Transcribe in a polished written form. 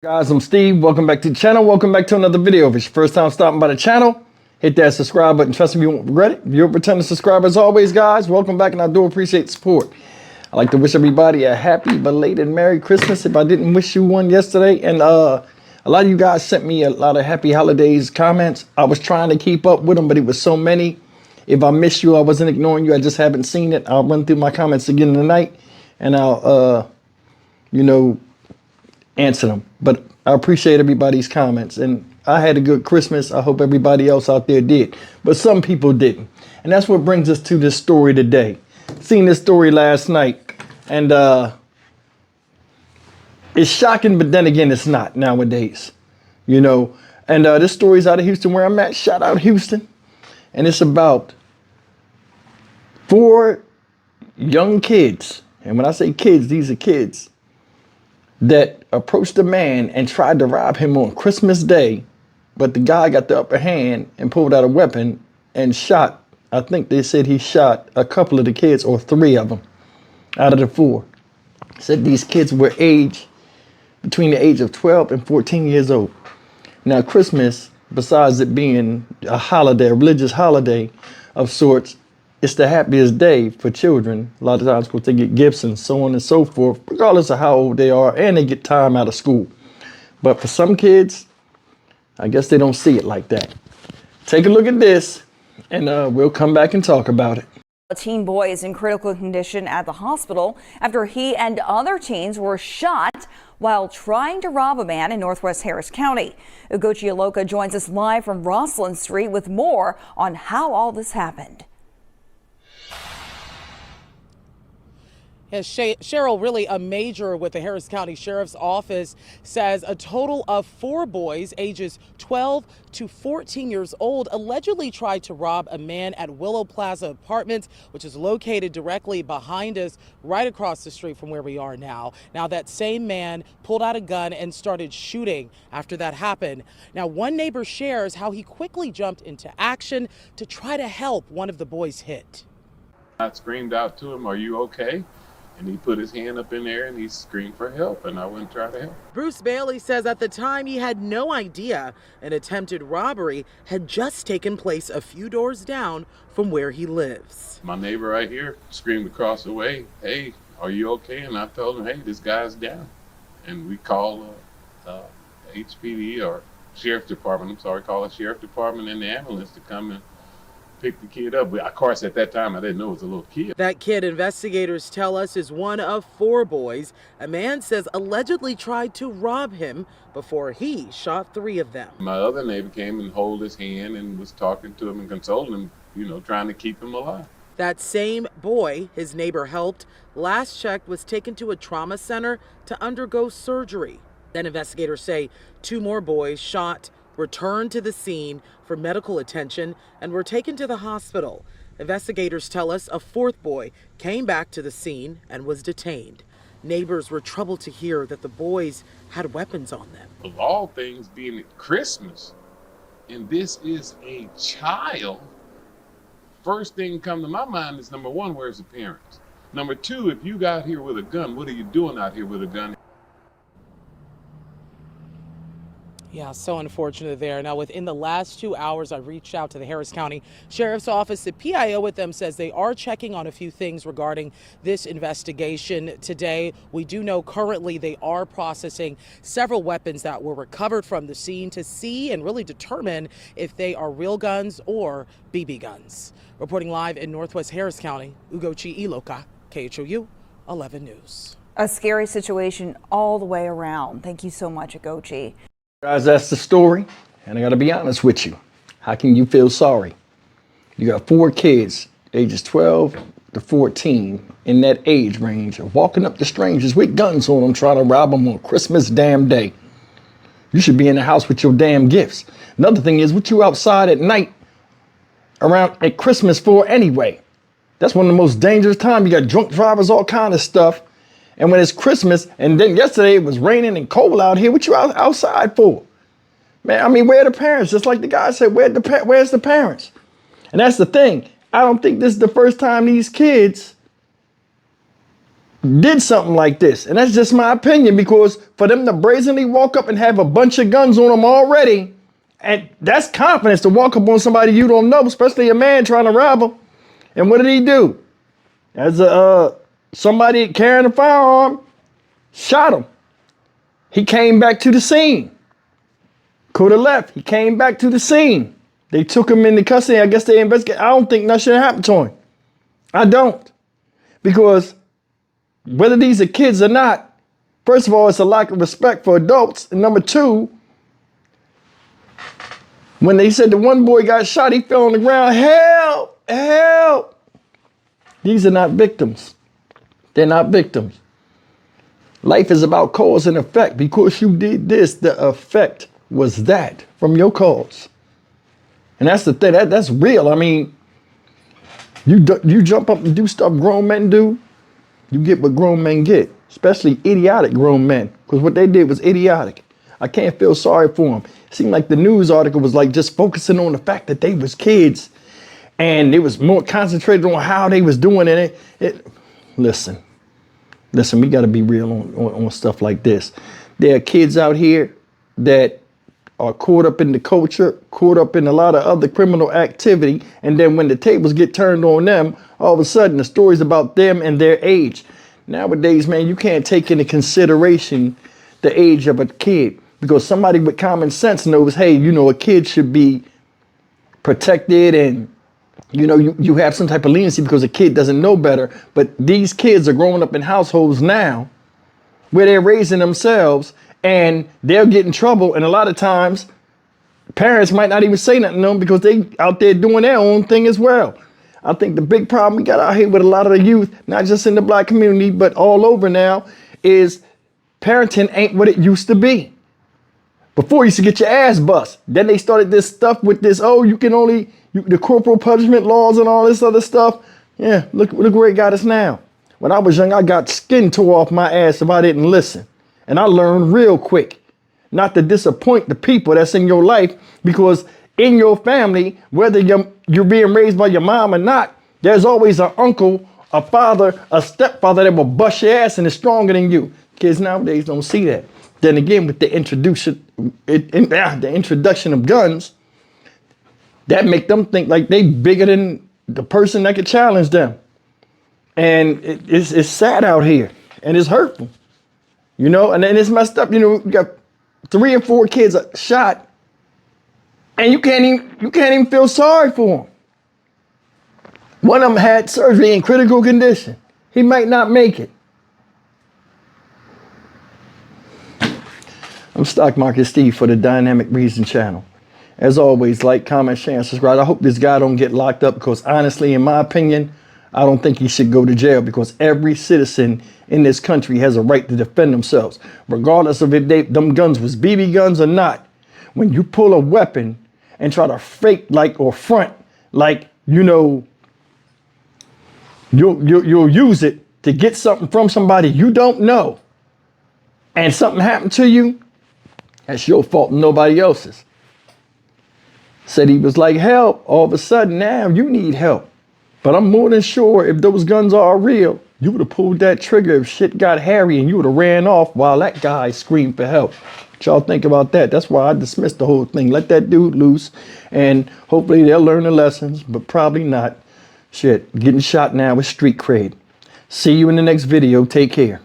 Guys, I'm Steve. Welcome back to the channel. Welcome back to another video. If it's your first time stopping by the channel, hit that subscribe button. Trust me, you won't regret it. If you're a returning subscriber, as always, guys, welcome back, and I do appreciate the support. I'd like to wish everybody a happy, belated Merry Christmas if I didn't wish you one yesterday. And a lot of you guys sent me a lot of happy holidays comments. I was trying to keep up with them, but it was so many. If I missed you, I wasn't ignoring you. I just haven't seen it. I'll run through my comments again tonight, and I'll, answer them. But I appreciate everybody's comments, and I had a good Christmas. I hope everybody else out there did, but some people didn't. And that's what brings us to this story today. Seen this story last night, and it's shocking, but then again, it's not nowadays, And this story's out of Houston, where I'm at. Shout out Houston. And it's about 4 young kids. And when I say kids, these are kids that approached a man and tried to rob him on Christmas Day, but the guy got the upper hand and pulled out a weapon and shot. I think they said he shot a couple of the kids, or 3 of them out of the 4. Said these kids were between the age of 12 and 14 years old. Now, Christmas, besides it being a holiday, a religious holiday of sorts, it's the happiest day for children. A lot of times because they get gifts and so on and so forth, regardless of how old they are, and they get time out of school. But for some kids, I guess they don't see it like that. Take a look at this, and we'll come back and talk about it. A teen boy is in critical condition at the hospital after he and other teens were shot while trying to rob a man in Northwest Harris County. Ugochi Iloka joins us live from Roslyn Street with more on how all this happened. Yes, Cheryl, really a major with the Harris County Sheriff's Office, says a total of 4 boys ages 12 to 14 years old allegedly tried to rob a man at Willow Plaza Apartments, which is located directly behind us, right across the street from where we are now. Now, that same man pulled out a gun and started shooting after that happened. Now, one neighbor shares how he quickly jumped into action to try to help one of the boys hit. I screamed out to him, "Are you okay?" And he put his hand up in there and he screamed for help, and I went and tried to help. Bruce Bailey says at the time he had no idea an attempted robbery had just taken place a few doors down from where he lives. My neighbor right here screamed across the way, "Hey, are you okay?" And I told him, "Hey, this guy's down." And we called HPD, or Sheriff's Department, call the Sheriff's Department and the ambulance to come and pick the kid up. Of course, at that time, I didn't know it was a little kid. That kid, investigators tell us, is one of 4 boys a man says allegedly tried to rob him before he shot 3 of them. My other neighbor came and held his hand and was talking to him and consoling him, trying to keep him alive. That same boy his neighbor helped, last checked, was taken to a trauma center to undergo surgery. Then investigators say 2 more boys shot returned to the scene for medical attention and were taken to the hospital. Investigators tell us a 4th boy came back to the scene and was detained. Neighbors were troubled to hear that the boys had weapons on them. Of all things, being at Christmas, and this is a child, first thing come to my mind is, number 1, where's the parents? Number 2, if you got here with a gun, what are you doing out here with a gun? Yeah, so unfortunate there. Now, within the last 2 hours, I reached out to the Harris County Sheriff's Office. The PIO with them says they are checking on a few things regarding this investigation today. We do know currently they are processing several weapons that were recovered from the scene to see and really determine if they are real guns or BB guns. Reporting live in Northwest Harris County, Ugochi Iloka, KHOU 11 News. A scary situation all the way around. Thank you so much, Ugochi. Guys, that's the story, and I gotta be honest with you. How can you feel sorry? You got 4 kids, ages 12 to 14, in that age range, of walking up to strangers with guns on them, trying to rob them on Christmas damn day. You should be in the house with your damn gifts. Another thing is, what you outside at night around at Christmas for anyway? That's one of the most dangerous times. You got drunk drivers, all kind of stuff. And when it's Christmas, and then yesterday it was raining and cold out here, what you outside for? Man, I mean, where are the parents? Just like the guy said, where's the parents? And that's the thing. I don't think this is the first time these kids did something like this. And that's just my opinion, because for them to brazenly walk up and have a bunch of guns on them already, and that's confidence to walk up on somebody you don't know, especially a man trying to rob them. And what did he do? As somebody carrying a firearm, shot him. He came back to the scene. Could have left. He came back to the scene. They took him into custody. I guess they investigated. I don't think nothing happened to him. I don't. Because whether these are kids or not, first of all, it's a lack of respect for adults. And number two, when they said the one boy got shot, he fell on the ground. Help, help. These are not victims. They're not victims. Life is about cause and effect. Because you did this, the effect was that from your cause. And that's the thing. That's real. I mean, you jump up and do stuff grown men do, you get what grown men get, especially idiotic grown men, because what they did was idiotic. I can't feel sorry for them. It seemed like the news article was like just focusing on the fact that they was kids, and it was more concentrated on how they was doing it. Listen, we got to be real on stuff like this. There are kids out here that are caught up in the culture, caught up in a lot of other criminal activity. And then when the tables get turned on them, all of a sudden the stories about them and their age. Nowadays, man, you can't take into consideration the age of a kid, because somebody with common sense knows, hey, a kid should be protected, and you have some type of leniency because a kid doesn't know better. But these kids are growing up in households now where they're raising themselves, and they'll get in trouble. And a lot of times parents might not even say nothing to them because they out there doing their own thing as well. I think the big problem we got out here with a lot of the youth, not just in the black community, but all over now, is parenting ain't what it used to be. Before, you used to get your ass bust. Then they started this stuff with this, the corporal punishment laws and all this other stuff. Yeah, look where it got us now. When I was young, I got skin tore off my ass if I didn't listen. And I learned real quick not to disappoint the people that's in your life, because in your family, whether you're being raised by your mom or not, there's always an uncle, a father, a stepfather that will bust your ass and is stronger than you. Kids nowadays don't see that. Then again, with the introduction of guns, that make them think like they bigger than the person that could challenge them. And it's sad out here, and it's hurtful. And then it's messed up. You got 3 or 4 kids shot, and you can't even feel sorry for them. One of them had surgery in critical condition. He might not make it. I'm Stock Market Steve for the Dynamic Reason channel. As always, like, comment, share, and subscribe. I hope this guy don't get locked up, because honestly, in my opinion, I don't think he should go to jail, because every citizen in this country has a right to defend themselves, regardless of if them guns was BB guns or not. When you pull a weapon and try to fake or front you'll use it to get something from somebody you don't know, and something happened to you, that's your fault and nobody else's. Said he was like, help. All of a sudden now you need help. But I'm more than sure if those guns are real, you would have pulled that trigger if shit got hairy, and you would have ran off while that guy screamed for help. What y'all think about that? That's why I dismissed the whole thing. Let that dude loose, and hopefully they'll learn the lessons, but probably not. Shit, getting shot now is street cred. See you in the next video. Take care.